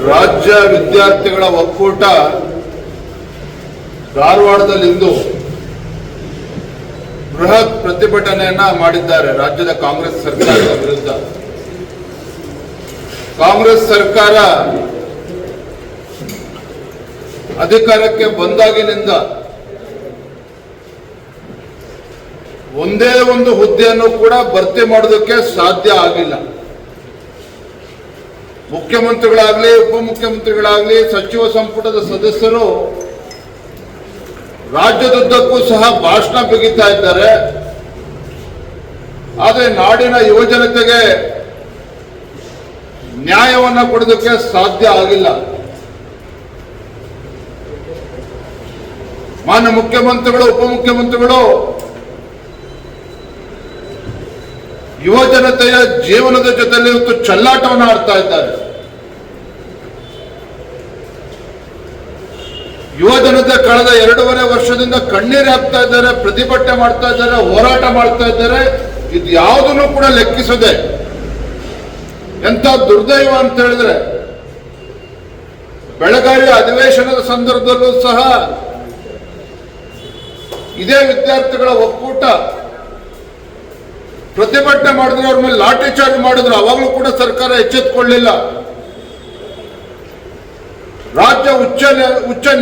ರಾಜ್ಯ ವಿದ್ಯಾರ್ಥಿಗಳ ಒಕ್ಕೂಟ ಧಾರವಾಡದಲ್ಲಿಂದು ಬೃಹತ್ ಪ್ರತಿಭಟನೆಯನ್ನ ಮಾಡಿದ್ದಾರೆ. ರಾಜ್ಯದ ಕಾಂಗ್ರೆಸ್ ಸರ್ಕಾರದ ವಿರುದ್ಧ. ಕಾಂಗ್ರೆಸ್ ಸರ್ಕಾರ ಅಧಿಕಾರಕ್ಕೆ ಬಂದಾಗಿನಿಂದ ಒಂದೇ ಒಂದು ಹುದ್ದೆಯನ್ನು ಕೂಡ ಭರ್ತಿ ಮಾಡೋದಕ್ಕೆ ಸಾಧ್ಯ ಆಗಿಲ್ಲ. ಮುಖ್ಯಮಂತ್ರಿಗಳಾಗಲಿ, ಉಪಮುಖ್ಯಮಂತ್ರಿಗಳಾಗಲಿ, ಸಚಿವ ಸಂಪುಟದ ಸದಸ್ಯರು ರಾಜ್ಯದುದ್ದಕ್ಕೂ ಸಹ ಭಾಷಣ ಬಿಗಿತಾ ಇದ್ದಾರೆ. ಆದರೆ ನಾಡಿನ ಯುವಜನತೆಗೆ ನ್ಯಾಯವನ್ನು ಕೊಡೋದಕ್ಕೆ ಸಾಧ್ಯ ಆಗಿಲ್ಲ. ಮಾನ್ಯ ಮುಖ್ಯಮಂತ್ರಿಗಳು, ಉಪಮುಖ್ಯಮಂತ್ರಿಗಳು ಯುವ ಜನತೆಯ ಜೀವನದ ಜೊತೆಯಲ್ಲಿ ಇವತ್ತು ಚೆಲ್ಲಾಟವನ್ನು ಆಡ್ತಾ ಇದ್ದಾರೆ. ಯುವ ಜನತೆ ಕಳೆದ 2.5 ವರ್ಷದಿಂದ ಕಣ್ಣೀರು ಹಾಕ್ತಾ ಇದ್ದಾರೆ, ಪ್ರತಿಭಟನೆ ಮಾಡ್ತಾ ಇದ್ದಾರೆ, ಹೋರಾಟ ಮಾಡ್ತಾ ಇದ್ದಾರೆ. ಇದು ಯಾವುದನ್ನು ಕೂಡ ಲೆಕ್ಕಿಸದೆ ಎಂತ ದುರ್ದೈವ ಅಂತ ಹೇಳಿದ್ರೆ, ಬೆಳಗಾವಿ ಅಧಿವೇಶನದ ಸಂದರ್ಭದಲ್ಲೂ ಸಹ ಇದೇ ವಿದ್ಯಾರ್ಥಿಗಳ ಒಕ್ಕೂಟ ಪ್ರತಿಭಟನೆ ಮಾಡಿದ್ರೆ ಅವ್ರ ಮೇಲೆ ಲಾಠಿ ಚಾರ್ಜ್ ಮಾಡಿದ್ರು. ಅವಾಗಲೂ ಕೂಡ ಸರ್ಕಾರ ಎಚ್ಚೆತ್ತುಕೊಳ್ಳಲಿಲ್ಲ. ರಾಜ್ಯ ಉಚ್ಚ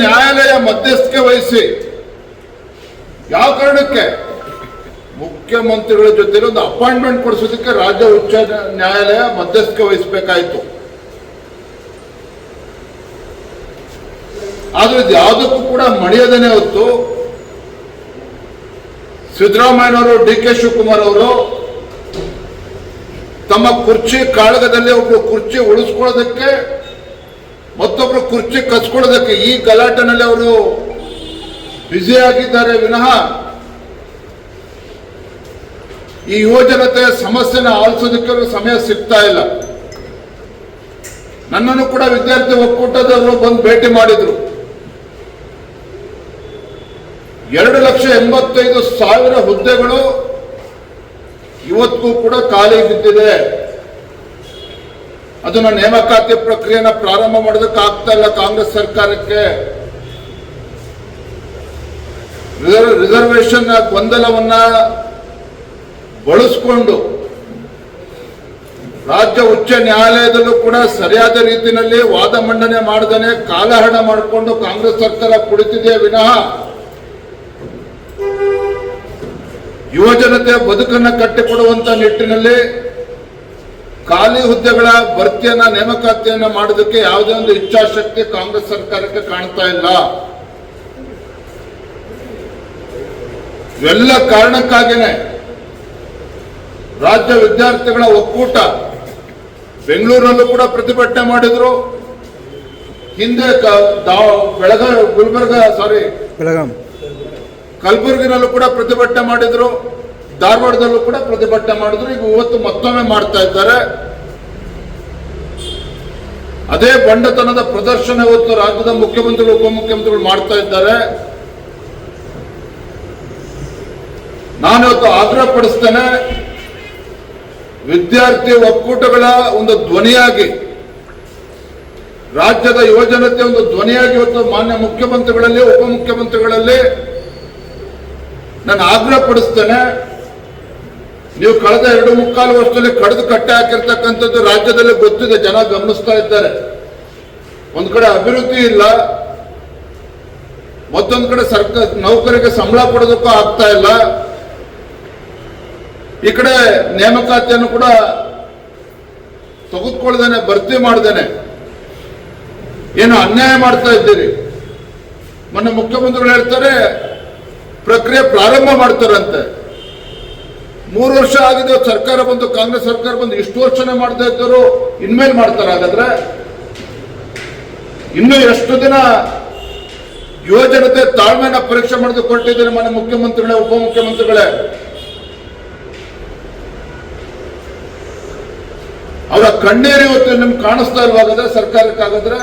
ನ್ಯಾಯಾಲಯ ಮಧ್ಯಸ್ಥಿಕೆ ವಹಿಸಿ ಯಾವ ಕಾರಣಕ್ಕೆ ಮುಖ್ಯಮಂತ್ರಿಗಳ ಜೊತೆ ಒಂದು ಅಪಾಯಿಂಟ್ಮೆಂಟ್ ಕೊಡಿಸೋದಕ್ಕೆ ರಾಜ್ಯ ಉಚ್ಚ ನ್ಯಾಯಾಲಯ ಮಧ್ಯಸ್ಥಿಕೆ ವಹಿಸಬೇಕಾಯಿತು. ಆದ್ರೆ ಇದು ಯಾವುದಕ್ಕೂ ಕೂಡ ಮಣಿಯದೇನೆ ಹೊತ್ತು ಸಿದ್ದರಾಮಯ್ಯನವರು, ಡಿ ಕೆ ಶಿವಕುಮಾರ್ ಅವರು ತಮ್ಮ ಕುರ್ಚಿ ಕಾಳಗದಲ್ಲಿ ಒಬ್ರು ಕುರ್ಚಿ ಉಳಿಸ್ಕೊಳ್ಳೋದಕ್ಕೆ, ಮತ್ತೊಬ್ರು ಕುರ್ಚಿ ಕಚ್ಕೊಳ್ಳೋದಕ್ಕೆ ಈ ಗಲಾಟೆನಲ್ಲಿ ಅವರು ಬ್ಯುಸಿ ಆಗಿದ್ದಾರೆ ವಿನಃ ಈ ಯುವಜನತೆಯ ಸಮಸ್ಯೆನ ಆಲಿಸೋದಕ್ಕೆ ಸಮಯ ಸಿಗ್ತಾ ಇಲ್ಲ. ನನ್ನನ್ನು ಕೂಡ ವಿದ್ಯಾರ್ಥಿ ಒಕ್ಕೂಟದವರು ಬಂದು ಭೇಟಿ ಮಾಡಿದ್ರು. 2,85,000 ಹುದ್ದೆಗಳು ಇವತ್ತಿಗೂ ಕೂಡ ಖಾಲಿ ಬಿದ್ದಿದೆ. ಅದನ್ನ ನೇಮಕಾತಿ ಪ್ರಕ್ರಿಯೆನ ಪ್ರಾರಂಭ ಮಾಡೋದಕ್ಕೆ ಆಗ್ತಾ ಇಲ್ಲ ಕಾಂಗ್ರೆಸ್ ಸರ್ಕಾರಕ್ಕೆ. ರಿಸರ್ವೇಶನ್ ಗೊಂದಲವನ್ನ ಬಳಸಿಕೊಂಡು ರಾಜ್ಯ ಉಚ್ಚ ನ್ಯಾಯಾಲಯದಲ್ಲೂ ಕೂಡ ಸರಿಯಾದ ರೀತಿಯಲ್ಲಿ ವಾದ ಮಂಡನೆ ಮಾಡದೇನೆ ಕಾಲಹರಣ ಮಾಡಿಕೊಂಡು ಕಾಂಗ್ರೆಸ್ ಸರ್ಕಾರ ಕುಳಿತಿದೆಯೇ ವಿನಃ ಯುವಜನತೆಯ ಬದುಕನ್ನು ಕಟ್ಟಿಕೊಡುವಂತ ನಿಟ್ಟಿನಲ್ಲಿ ಖಾಲಿ ಹುದ್ದೆಗಳ ಭರ್ತಿಯನ್ನ, ನೇಮಕಾತಿಯನ್ನ ಮಾಡೋದಕ್ಕೆ ಯಾವುದೇ ಒಂದು ಇಚ್ಛಾಶಕ್ತಿ ಕಾಂಗ್ರೆಸ್ ಸರ್ಕಾರಕ್ಕೆ ಕಾಣ್ತಾ ಇಲ್ಲ. ಇವೆಲ್ಲ ಕಾರಣಕ್ಕಾಗಿನೇ ರಾಜ್ಯ ವಿದ್ಯಾರ್ಥಿಗಳ ಒಕ್ಕೂಟ ಬೆಂಗಳೂರಲ್ಲೂ ಕೂಡ ಪ್ರತಿಭಟನೆ ಮಾಡಿದ್ರು. ಹಿಂದೆ ಕಲಬುರಗಿನಲ್ಲೂ ಕೂಡ ಪ್ರತಿಭಟನೆ ಮಾಡಿದ್ರು, ಧಾರವಾಡದಲ್ಲೂ ಕೂಡ ಪ್ರತಿಭಟನೆ ಮಾಡಿದ್ರು. ಈಗ ಇವತ್ತು ಮತ್ತೊಮ್ಮೆ ಮಾಡ್ತಾ ಇದ್ದಾರೆ. ಅದೇ ಬಂಡತನದ ಪ್ರದರ್ಶನ ಇವತ್ತು ರಾಜ್ಯದ ಮುಖ್ಯಮಂತ್ರಿಗಳು, ಉಪಮುಖ್ಯಮಂತ್ರಿಗಳು ಮಾಡ್ತಾ ಇದ್ದಾರೆ. ನಾನಿವತ್ತು ಆಗ್ರಹ ಪಡಿಸ್ತೇನೆ, ವಿದ್ಯಾರ್ಥಿ ಒಕ್ಕೂಟಗಳ ಒಂದು ಧ್ವನಿಯಾಗಿ, ರಾಜ್ಯದ ಯುವಜನತೆ ಒಂದು ಧ್ವನಿಯಾಗಿ ಇವತ್ತು ಮಾನ್ಯ ಮುಖ್ಯಮಂತ್ರಿಗಳಲ್ಲಿ, ಉಪಮುಖ್ಯಮಂತ್ರಿಗಳಲ್ಲಿ ನಾನು ಆಗ್ರಹ ಪಡಿಸ್ತೇನೆ. ನೀವು ಕಳೆದ 2.25 ವರ್ಷದಲ್ಲಿ ಕಡಿದು ಕಟ್ಟೆ ಹಾಕಿರ್ತಕ್ಕಂಥದ್ದು ರಾಜ್ಯದಲ್ಲಿ ಗೊತ್ತಿದೆ, ಜನ ಗಮನಿಸ್ತಾ ಇದ್ದಾರೆ. ಒಂದ್ ಕಡೆ ಅಭಿವೃದ್ಧಿ ಇಲ್ಲ, ಮತ್ತೊಂದು ಕಡೆ ಸರ್ಕಾರ ನೌಕರಿಗೆ ಸಂಬಳ ಕೊಡೋದಕ್ಕೂ ಆಗ್ತಾ ಇಲ್ಲ. ಈ ಕಡೆ ನೇಮಕಾತಿಯನ್ನು ಕೂಡ ತೆಗೆದುಕೊಳ್ಳದೇನೆ, ಭರ್ತಿ ಮಾಡ್ದೇನೆ ಏನು ಅನ್ಯಾಯ ಮಾಡ್ತಾ ಇದ್ದೀರಿ. ಮೊನ್ನೆ ಮುಖ್ಯಮಂತ್ರಿಗಳು ಹೇಳ್ತಾರೆ ಪ್ರಕ್ರಿಯೆ ಪ್ರಾರಂಭ ಮಾಡ್ತಾರಂತೆ. 3 ವರ್ಷ ಆಗಿದೆ ಸರ್ಕಾರ ಬಂದು, ಕಾಂಗ್ರೆಸ್ ಸರ್ಕಾರ ಬಂದು, ಇಷ್ಟು ವರ್ಷನೇ ಮಾಡ್ತಾ ಇದ್ದರು, ಇನ್ಮೇಲೆ ಮಾಡ್ತಾರೆ. ಹಾಗಾದ್ರೆ ಇನ್ನು ಎಷ್ಟು ದಿನ ಯುವಜನತೆ ತಾಳ್ಮೆನ ಪರೀಕ್ಷೆ ಮಾಡೋದು ಕೊಟ್ಟಿದ್ದಾರೆ ಮನೆ ಮುಖ್ಯಮಂತ್ರಿಗಳೇ, ಉಪಮುಖ್ಯಮಂತ್ರಿಗಳೇ? ಅವರ ಕಣ್ಣೀರು ಇವತ್ತು ನಿಮ್ಗೆ ಕಾಣಿಸ್ತಾ ಇಲ್ವಾಗದ್ರೆ ಸರ್ಕಾರಕ್ಕಾಗದ್ರೆ?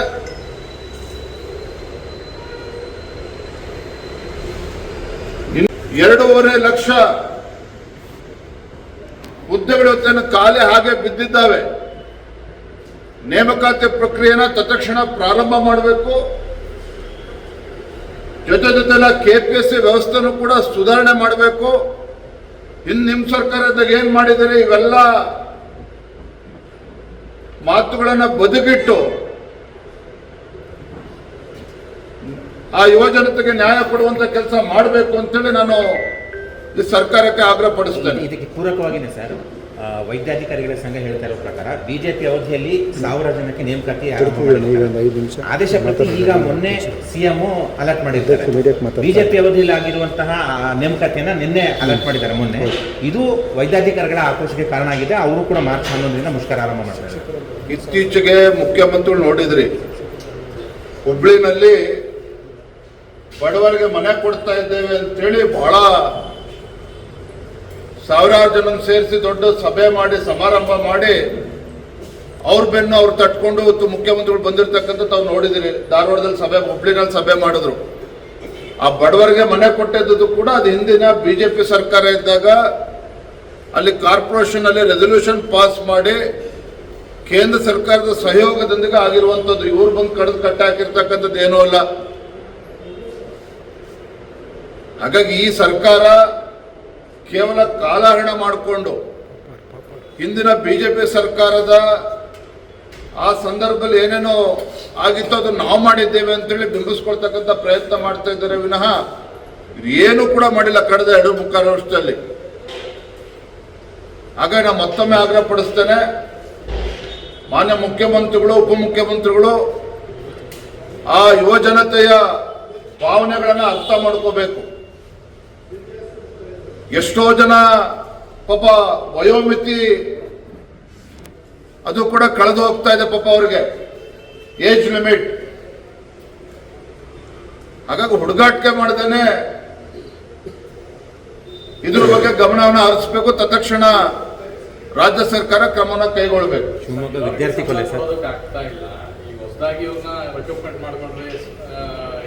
2.5 ಲಕ್ಷ ಹುದ್ದೆಗಳು ಖಾಲಿ ಹಾಗೆ ಬಿದ್ದಿದ್ದಾವೆ. ನೇಮಕಾತಿ ಪ್ರಕ್ರಿಯೆನ ತತ್ಕ್ಷಣ ಪ್ರಾರಂಭ ಮಾಡಬೇಕು. ಜೊತೆಲ್ಲ KPSC ವ್ಯವಸ್ಥೆನೂ ಕೂಡ ಸುಧಾರಣೆ ಮಾಡಬೇಕು. ಇನ್ನು ನಿಮ್ಮ ಸರ್ಕಾರದಾಗ ಏನ್ ಮಾಡಿದರೆ ಇವೆಲ್ಲ ಮಾತುಗಳನ್ನ ಬದಿಗಿಟ್ಟು ಆ ಯುವಜನತೆಗೆ ನ್ಯಾಯ ಕೊಡುವಂತ ಕೆಲಸ ಮಾಡಬೇಕು ಅಂತೇಳಿ ನಾನು ಈ ಸರ್ಕಾರಕ್ಕೆ ಆಗ್ರಹ ಪಡಿಸ್ತೇನೆ. ಇದಕ್ಕೆ ಪೂರಕವಾಗಿನೇ ಸರ್, ವೈದ್ಯಾಧಿಕಾರಿಗಳ ಸಂಘ ಹೇಳ್ತಾ ಇರೋ ಪ್ರಕಾರ ಬಿಜೆಪಿ ಅವಧಿಯಲ್ಲಿ 1000 ಜನಕ್ಕೆ ನೇಮಕಾತಿ ಆದೇಶ ಪ್ರತಿ ಈಗ ಮೊನ್ನೆ CM ಅಲರ್ಟ್ ಮಾಡಿದ್ದಾರೆ. ಬಿಜೆಪಿ ಅವಧಿಯಲ್ಲಿ ಆಗಿರುವಂತಹ ನೇಮಕಾತಿಯನ್ನ ನಿನ್ನೆ ಅಲರ್ಟ್ ಮಾಡಿದ್ದಾರೆ ಮೊನ್ನೆ. ಇದು ವೈದ್ಯಾಧಿಕಾರಿಗಳ ಆಕ್ರೋಶಕ್ಕೆ ಕಾರಣ ಆಗಿದೆ. ಅವರು ಕೂಡ ಮಾರ್ಚ್ 11ರಿಂದ ಮುಷ್ಕರ ಆರಂಭ ಮಾಡ್ತಾರೆ. ಇತ್ತೀಚೆಗೆ ಮುಖ್ಯಮಂತ್ರಿಗಳು ನೋಡಿದ್ರಿ, ಹುಬ್ಳಿನಲ್ಲಿ ಬಡವರಿಗೆ ಮನೆ ಕೊಡ್ತಾ ಇದ್ದೇವೆ ಅಂತೇಳಿ ಬಹಳ ಸಾವಿರಾರು ಜನ ಸೇರಿಸಿ ದೊಡ್ಡ ಸಭೆ ಮಾಡಿ ಸಮಾರಂಭ ಮಾಡಿ ಅವ್ರ ಬೆನ್ನು ಅವ್ರು ತಟ್ಕೊಂಡು ಇವತ್ತು ಮುಖ್ಯಮಂತ್ರಿಗಳು ಬಂದಿರತಕ್ಕಂಥ ತಾವು ನೋಡಿದಿರಿ. ಧಾರವಾಡದಲ್ಲಿ ಸಭೆ, ಹುಬ್ಳಿನಲ್ಲಿ ಸಭೆ ಮಾಡಿದ್ರು. ಆ ಬಡವರಿಗೆ ಮನೆ ಕೊಟ್ಟಿದ್ದು ಕೂಡ ಅದು ಹಿಂದಿನ ಬಿಜೆಪಿ ಸರ್ಕಾರ ಇದ್ದಾಗ ಅಲ್ಲಿ ಕಾರ್ಪೊರೇಷನ್ ಅಲ್ಲಿ ರೆಸಲ್ಯೂಷನ್ ಪಾಸ್ ಮಾಡಿ ಕೇಂದ್ರ ಸರ್ಕಾರದ ಸಹಯೋಗದೊಂದಿಗೆ ಆಗಿರುವಂಥದ್ದು. ಇವ್ರು ಬಂದು ಕಡಿದು ಕಟ್ಟಾಕಿರ್ತಕ್ಕಂಥದ್ದು ಏನೂ ಅಲ್ಲ. ಹಾಗಾಗಿ ಈ ಸರ್ಕಾರ ಕೇವಲ ಕಾಲಹರಣ ಮಾಡಿಕೊಂಡು ಹಿಂದಿನ ಬಿಜೆಪಿ ಸರ್ಕಾರದ ಆ ಸಂದರ್ಭದಲ್ಲಿ ಏನೇನೋ ಆಗಿತ್ತು ಅದನ್ನು ನಾವು ಮಾಡಿದ್ದೇವೆ ಅಂತೇಳಿ ಬಿಂಬಿಸ್ಕೊಳ್ತಕ್ಕಂಥ ಪ್ರಯತ್ನ ಮಾಡ್ತಾ ಇದ್ದಾರೆ ವಿನಃ ಏನು ಕೂಡ ಮಾಡಿಲ್ಲ ಕಳೆದ 2.25 ವರ್ಷದಲ್ಲಿ. ಹಾಗಾಗಿ ನಾನು ಮತ್ತೊಮ್ಮೆ ಆಗ್ರಹ ಪಡಿಸ್ತೇನೆ, ಮಾನ್ಯ ಮುಖ್ಯಮಂತ್ರಿಗಳು, ಉಪಮುಖ್ಯಮಂತ್ರಿಗಳು ಆ ಯುವ ಜನತೆಯ ಭಾವನೆಗಳನ್ನು ಅರ್ಥ ಮಾಡ್ಕೋಬೇಕು. ಎಷ್ಟೋ ಜನ ಪಾಪ ವಯೋಮಿತಿ ಅದು ಕೂಡ ಕಳೆದು ಹೋಗ್ತಾ ಇದೆ ಪಾಪ ಅವ್ರಿಗೆ, ಏಜ್ ಲಿಮಿಟ್. ಹಾಗಾಗಿ ಹುಡುಗಾಟಿಕೆ ಮಾಡದೇನೆ ಇದ್ರ ಬಗ್ಗೆ ಗಮನವನ್ನು ಹರಿಸಬೇಕು. ತತ್ಕ್ಷಣ ರಾಜ್ಯ ಸರ್ಕಾರ ಕ್ರಮವನ್ನು ಕೈಗೊಳ್ಳಬೇಕು. ಶಿವಮೊಗ್ಗ ವಿದ್ಯಾರ್ಥಿ ಕೊಲೆ ಸರ್ ಆಗ್ತಾ ಇಲ್ಲ. ಈಗ ಹೊಸದಾಗಿ ಇವ್ರನ್ನ ರಿಕ್ರೂಟ್ಮೆಂಟ್ ಮಾಡಿಕೊಂಡ್ರೆ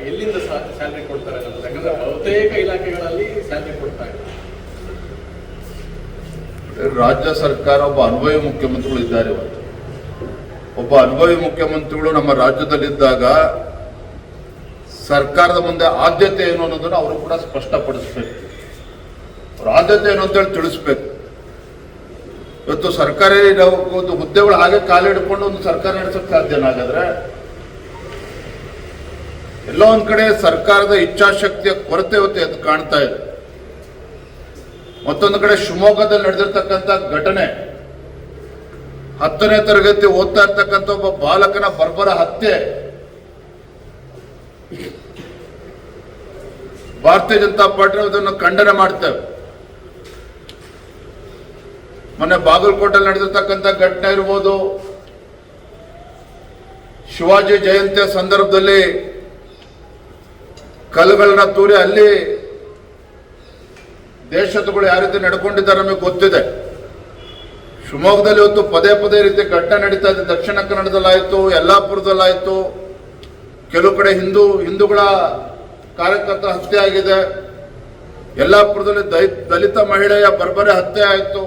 ಎಲ್ಲಿಂದ ಸ್ಯಾಲರಿ ಕೊಡ್ತಾರೆ? ಯಾಕಂದ್ರೆ ಬಹುತೇಕ ಇಲಾಖೆಗಳಲ್ಲಿ ಸ್ಯಾಲರಿ ಕೊಡ್ತಾ ಇಲ್ಲ. ರಾಜ್ಯ ಸರ್ಕಾರ ಒಬ್ಬ ಅನುಭವಿ ಮುಖ್ಯಮಂತ್ರಿಗಳು ಇದ್ದಾರೆ. ಇವತ್ತು ಒಬ್ಬ ಅನುಭವಿ ಮುಖ್ಯಮಂತ್ರಿಗಳು ನಮ್ಮ ರಾಜ್ಯದಲ್ಲಿದ್ದಾಗ ಸರ್ಕಾರದ ಮುಂದೆ ಆದ್ಯತೆ ಏನು ಅನ್ನೋದನ್ನು ಅವರು ಕೂಡ ಸ್ಪಷ್ಟಪಡಿಸ್ಬೇಕು. ಅವ್ರ ಆದ್ಯತೆ ಏನು ಅಂತೇಳಿ ತಿಳಿಸ್ಬೇಕು. ಇವತ್ತು ಸರ್ಕಾರಿ ಒಂದು ಹುದ್ದೆಗಳು ಹಾಗೆ ಕಾಲಿಡ್ಕೊಂಡು ಒಂದು ಸರ್ಕಾರ ನಡೆಸಕ್ಕೆ ಸಾಧ್ಯನಾಗಾದ್ರೆ ಎಲ್ಲೋ ಒಂದ್ ಕಡೆ ಸರ್ಕಾರದ ಇಚ್ಛಾಶಕ್ತಿಯ ಕೊರತೆ ಇವತ್ತು ಎದ್ದು ಕಾಣ್ತಾ ಇದೆ. ಮತ್ತೊಂದು ಕಡೆ ಶಿವಮೊಗ್ಗದಲ್ಲಿ ನಡೆದಿರ್ತಕ್ಕಂಥ ಘಟನೆ, 10ನೇ ತರಗತಿ ಓದ್ತಾ ಇರ್ತಕ್ಕಂಥ ಒಬ್ಬ ಬಾಲಕನ ಬರ್ಬರ ಹತ್ಯೆ, ಭಾರತೀಯ ಜನತಾ ಪಾರ್ಟಿ ಅದನ್ನು ಖಂಡನೆ ಮಾಡ್ತೇವೆ. ಮೊನ್ನೆ ಬಾಗಲಕೋಟೆಯಲ್ಲಿ ನಡೆದಿರ್ತಕ್ಕಂಥ ಘಟನೆ ಇರ್ಬೋದು, ಶಿವಾಜಿ ಜಯಂತಿಯ ಸಂದರ್ಭದಲ್ಲಿ ಕಲ್ಲುಗಳನ್ನ ತೂರಿ ಅಲ್ಲಿ ದೇಶದಗಳು ಯಾವ ರೀತಿ ನಡ್ಕೊಂಡಿದ್ದಾರೆ ನಮಗೆ ಗೊತ್ತಿದೆ. ಶಿವಮೊಗ್ಗದಲ್ಲಿ ಇವತ್ತು ಪದೇ ಪದೇ ರೀತಿ ಘಟನೆ ನಡೀತಾ ಇದೆ. ದಕ್ಷಿಣ ಕನ್ನಡದಲ್ಲಾಯ್ತು, ಯಲ್ಲಾಪುರದಲ್ಲಾಯ್ತು, ಕೆಲವು ಕಡೆ ಹಿಂದೂಗಳ ಕಾರ್ಯಕರ್ತರ ಹತ್ಯೆ ಆಗಿದೆ. ಯಲ್ಲಾಪುರದಲ್ಲಿ ದಲಿತ ಮಹಿಳೆಯ ಬರ್ಬರೆ ಹತ್ಯೆ ಆಯಿತು.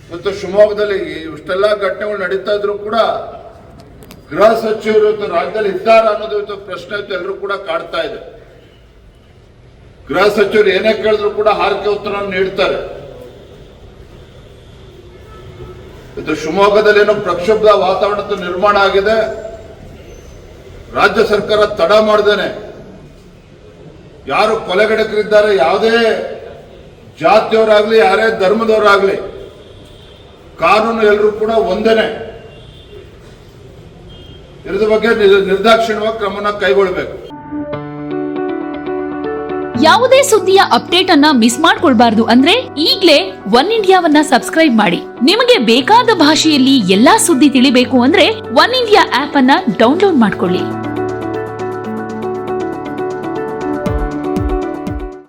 ಇವತ್ತು ಶಿವಮೊಗ್ಗದಲ್ಲಿ ಇಷ್ಟೆಲ್ಲ ಘಟನೆಗಳು ನಡೀತಾ ಇದ್ರು ಕೂಡ ಗೃಹ ಸಚಿವರು ಇವತ್ತು ರಾಜ್ಯದಲ್ಲಿ ಇದ್ದಾರಾ ಅನ್ನೋದು ಇವತ್ತು ಪ್ರಶ್ನೆ ಎಲ್ಲರೂ ಕೂಡ ಕಾಡ್ತಾ ಇದೆ. ಗೃಹ ಸಚಿವರು ಏನೇ ಕೇಳಿದ್ರು ಕೂಡ ಹಾರಿಕೆ ಉತ್ತರವನ್ನು ನೀಡ್ತಾರೆ. ಇದು ಶಿವಮೊಗ್ಗದಲ್ಲಿ ಏನೋ ಪ್ರಕ್ಷುಬ್ಧ ವಾತಾವರಣದ ನಿರ್ಮಾಣ ಆಗಿದೆ. ರಾಜ್ಯ ಸರ್ಕಾರ ತಡ ಮಾಡದೇನೆ ಯಾರು ಕೊಲೆಗಡಕರಿದ್ದಾರೆ, ಯಾವುದೇ ಜಾತಿಯವರಾಗ್ಲಿ ಯಾರೇ ಧರ್ಮದವರಾಗ್ಲಿ, ಕಾನೂನು ಎಲ್ಲರೂ ಕೂಡ ಒಂದೇನೆ. ಇದ್ರ ಬಗ್ಗೆ ನಿರ್ದಾಕ್ಷಿಣ್ಯವಾಗಿ ಕ್ರಮನ ಕೈಗೊಳ್ಳಬೇಕು. ಯಾವುದೇ ಸುದ್ದಿಯ ಅಪ್ಡೇಟ್ ಅನ್ನ ಮಿಸ್ ಮಾಡ್ಕೊಳ್ಬಾರ್ದು ಅಂದ್ರೆ ಈಗ್ಲೇ ಒನ್ ಇಂಡಿಯಾವನ್ನ ಸಬ್ಸ್ಕ್ರೈಬ್ ಮಾಡಿ. ನಿಮಗೆ ಬೇಕಾದ ಭಾಷೆಯಲ್ಲಿ ಎಲ್ಲಾ ಸುದ್ದಿ ತಿಳಿಬೇಕು ಅಂದ್ರೆ ಒನ್ ಇಂಡಿಯಾ ಆಪ್ ಅನ್ನ ಡೌನ್ಲೋಡ್ ಮಾಡ್ಕೊಳ್ಳಿ.